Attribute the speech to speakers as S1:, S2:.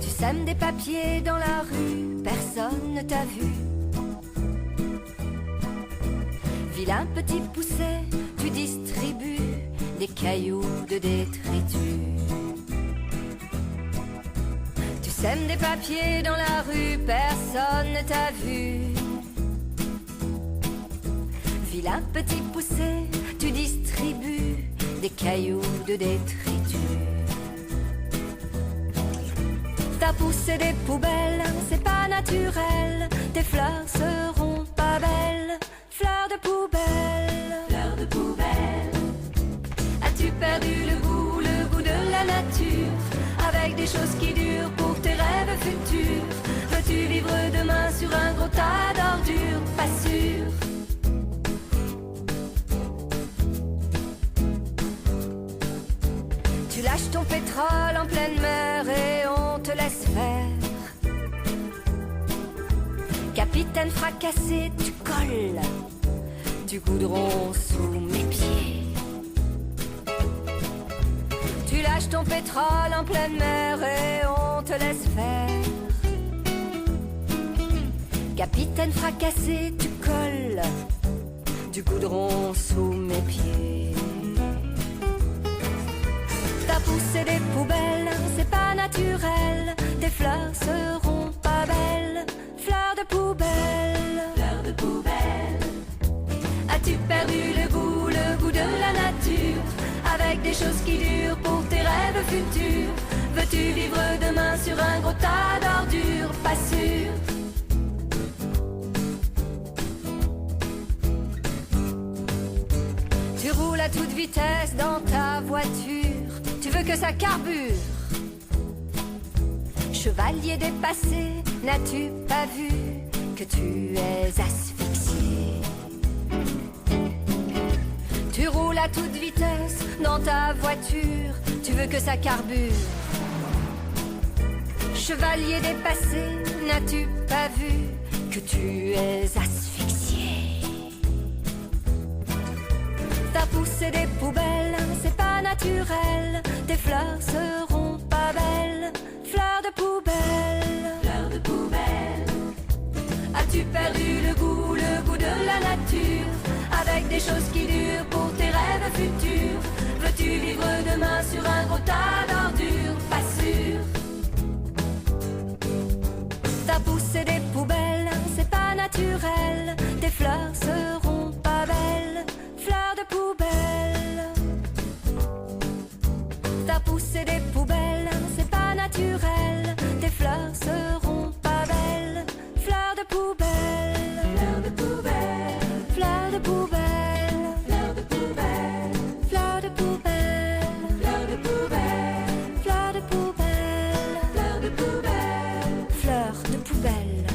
S1: Tu sèmes des papiers dans la rue, personne ne t'a vu. Vilain petit poucet, tu distribues des cailloux de détritus. Tu sèmes des papiers dans la rue, personne ne t'a vu. Vilain petit poucet, tu distribues des cailloux de détritus. T'as poussé des poubelles, c'est pas naturel. Tes fleurs seront pas belles. Fleurs de poubelle, fleurs de poubelle. As-tu perdu le goût de la nature? Avec des choses qui durent pour tes rêves futurs. Veux-tu vivre demain sur un gros tas d'ordures? Pas sûr. Tu lâches ton pétrole en pleine mer et on te laisse faire. Capitaine fracassé, tu colles du goudron sous mes pieds. Tu lâches ton pétrole en pleine mer et on te laisse faire. Capitaine fracassé, tu colles du goudron sous mes pieds. T'as poussé des poubelles, c'est pas naturel. Tes fleurs seront pas belles. Fleurs de poubelle, fleurs de poubelle. As-tu perdu le goût de la nature? Avec des choses qui durent pour tes rêves futurs. Veux-tu vivre demain sur un gros tas d'ordures? Pas sûr. Tu roules à toute vitesse dans ta voiture. Tu veux que ça carbure. Chevalier dépassé, n'as-tu pas vu que tu es asphyxié? Tu roules à toute vitesse dans ta voiture. Tu veux que ça carbure. Chevalier dépassé, n'as-tu pas vu que tu es asphyxié? T'as poussé des poubelles, c'est pas naturel. Tes fleurs seront pas belles. Fleurs de poubelle, fleurs de poubelle. As-tu perdu le goût de la nature? Avec des choses qui durent pour tes rêves futurs. Veux-tu vivre demain sur un gros tas d'ordures? Pas sûr. T'as poussé des poubelles, c'est pas naturel. Tes fleurs seront pas belles. Fleurs de poubelle. T'as poussé des poubelles, c'est pas naturel. Tes fleurs seront pas belles. Fleurs de poubelle, fleurs de poubelle. Fleurs de poubelle, fleurs de poubelle. Fleurs de poubelle, fleurs de poubelle. Fleurs de poubelle, fleurs de poubelle. Fleurs de poubelle.